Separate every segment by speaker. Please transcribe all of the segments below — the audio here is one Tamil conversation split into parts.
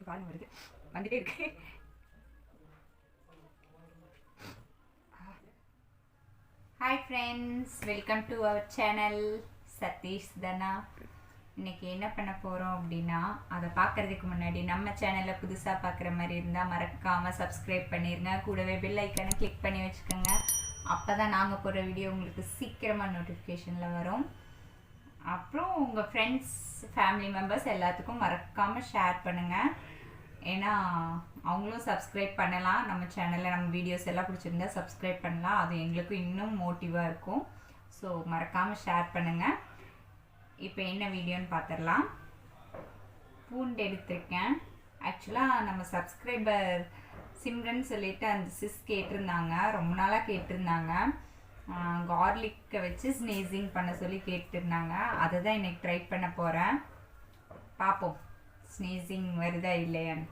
Speaker 1: கால் வருது வந்துட்டே இருக்கு. Hi friends, welcome to our channel Sathish Dhana. இன்றைக்கி என்ன பண்ண போகிறோம் அப்படின்னா, அதை பார்க்குறதுக்கு முன்னாடி நம்ம சேனலில் புதுசாக பார்க்குற மாதிரி இருந்தால் மறக்காமல் சப்ஸ்கிரைப் பண்ணிடுங்க. கூடவே பெல் ஐக்கானை கிளிக் பண்ணி வச்சுக்கோங்க. அப்போ தான் நாங்கள் போடுற வீடியோ உங்களுக்கு சீக்கிரமாக நோட்டிஃபிகேஷனில் வரும். அப்புறம் உங்கள் ஃப்ரெண்ட்ஸ் ஃபேமிலி மெம்பர்ஸ் எல்லாத்துக்கும் மறக்காமல் ஷேர் பண்ணுங்கள். ஏன்னா அவங்களும் சப்ஸ்கிரைப் பண்ணலாம். நம்ம சேனலில் நம்ம வீடியோஸ் எல்லாம் பிடிச்சிருந்தா சப்ஸ்கிரைப் பண்ணலாம். அது எங்களுக்கும் இன்னும் மோட்டிவாக இருக்கும். ஸோ மறக்காமல் ஷேர் பண்ணுங்கள். இப்போ என்ன வீடியோன்னு பார்த்துடலாம். பூண்டு எடுத்திருக்கேன். ஆக்சுவலாக நம்ம சப்ஸ்கிரைபர் சிம்ரன் சொல்லிட்டு அந்த சிஸ் கேட்டிருந்தாங்க, ரொம்ப நாளாக கேட்டிருந்தாங்க. கார்லிக்கை வச்சு ஸ்னேசிங் பண்ண சொல்லி கேட்டிருந்தாங்க. அதை தான் இன்றைக்கி ட்ரை பண்ண போகிறேன். பார்ப்போம் ஸ்னேசிங் வருதா இல்லையான்னு.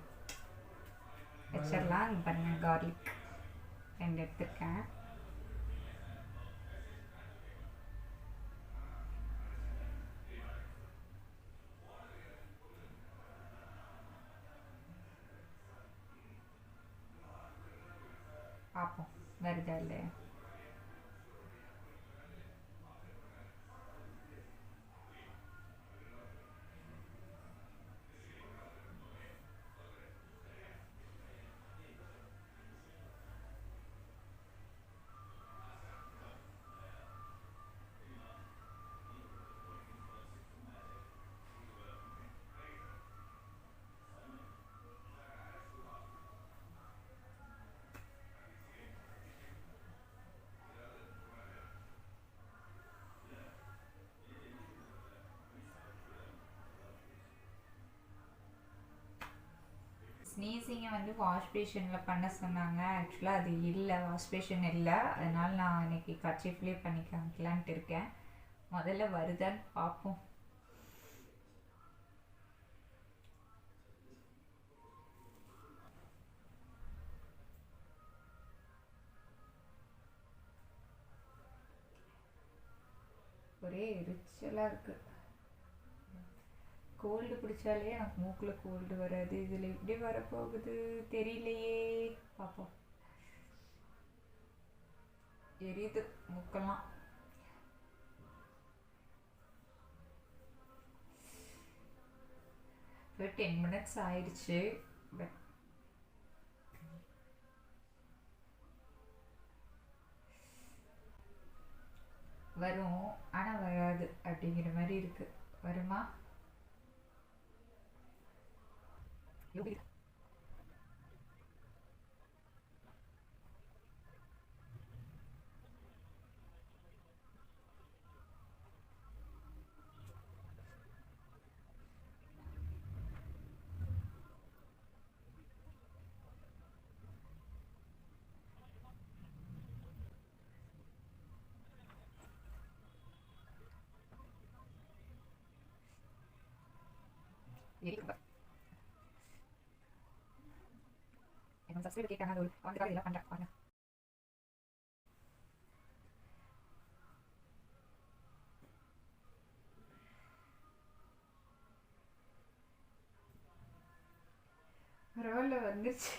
Speaker 1: வச்சிடலாம். இங்கே பாருங்கள், கார்லிக் 2 எடுத்துருக்கேன். பார்ப்போம் வருதா இல்லையா. ஸ்னீசிங்கை வந்து வாஷ் பேஷனில் பண்ண சொன்னாங்க. ஆக்சுவலாக அது இல்லை, வாஷ் பேஷன் இல்லை. அதனால் நான் இன்றைக்கி கர்ச்சீஃப்லேயே பண்ணி காமிக்கலான்ட்டு இருக்கேன். முதல்ல வருதான்னு பார்ப்போம். ஒரே எரிச்சலாக இருக்குது. கோல்டு பிடிச்சாலே எனக்கு மூக்கில் கோல்டு வராது. இதில் எப்படி வரப்போகுது தெரியலையே. பார்ப்போம். எரியுது மூக்கெல்லாம். இப்போ 10 மினிட்ஸ் ஆயிடுச்சு. பட் வரும், ஆனால் வராது அப்படிங்கிற மாதிரி இருக்குது. வருமா? சப்ஸ்கிரைப் கேட்காங்க. அது வந்துக்காக இதெல்லாம் பண்ணுறேன். வாங்க. பரவாயில்ல, வந்துருச்சு.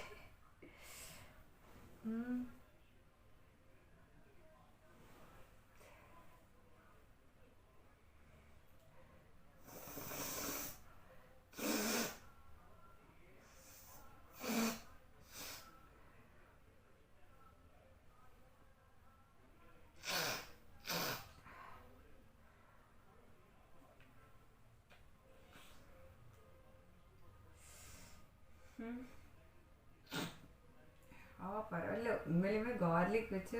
Speaker 1: பரவாயில்ல, உண்மையிலுமே கார்லிக் வச்சு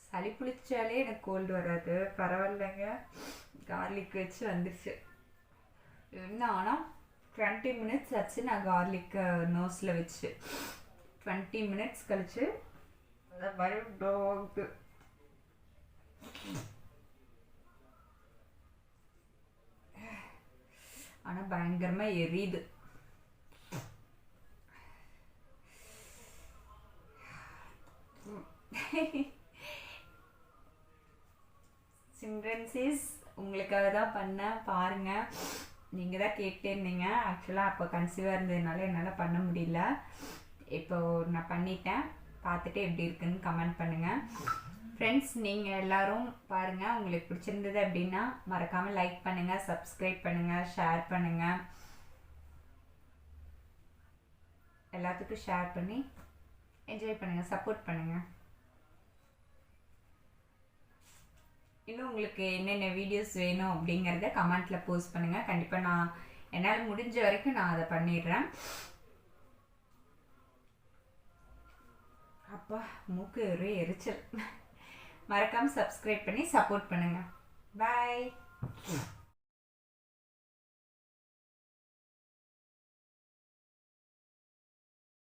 Speaker 1: சளி பிடிச்சாலே எனக்கு கோல்டு வராது. பரவாயில்லைங்க, கார்லிக் வச்சு வந்துடுச்சு. என்ன ஆனால் 20 மினிட்ஸ் ஆச்சு நான் கார்லிக்கை நோஸில் வச்சு. 20 மினிட்ஸ் கழிச்சு டாக் ஆனால் பயங்கரமாக எரியுது. ஃப்ரெண்ட்ஸிஸ் உங்களுக்காக தான் பண்ணேன், பாருங்கள். நீங்கள் தான் கேட்டே இருந்தீங்க. ஆக்சுவலாக அப்போ கன்சீவாக இருந்ததுனால என்னால் பண்ண முடியல. இப்போது நான் பண்ணிட்டேன். பார்த்துட்டு எப்படி இருக்குன்னு கமெண்ட் பண்ணுங்கள். ஃப்ரெண்ட்ஸ், நீங்கள் எல்லோரும் பாருங்கள். உங்களுக்கு பிடிச்சிருந்தது அப்படின்னா மறக்காமல் லைக் பண்ணுங்கள், சப்ஸ்கிரைப் பண்ணுங்கள், ஷேர் பண்ணுங்கள். எல்லாத்துக்கும் ஷேர் பண்ணி என்ஜாய் பண்ணுங்கள், சப்போர்ட் பண்ணுங்கள். இன்னும் உங்களுக்கு என்னென்ன வீடியோஸ் வேணும் அப்படிங்கிறத கமெண்ட்டில் போஸ்ட் பண்ணுங்கள். கண்டிப்பாக நான் என்னால் முடிஞ்ச வரைக்கும் நான் அதை பண்ணிடுறேன். அப்பா மூக்கு ஒரே எரிச்சல். மறக்காமல் சப்ஸ்கிரைப் பண்ணி சப்போர்ட் பண்ணுங்கள். பாய்.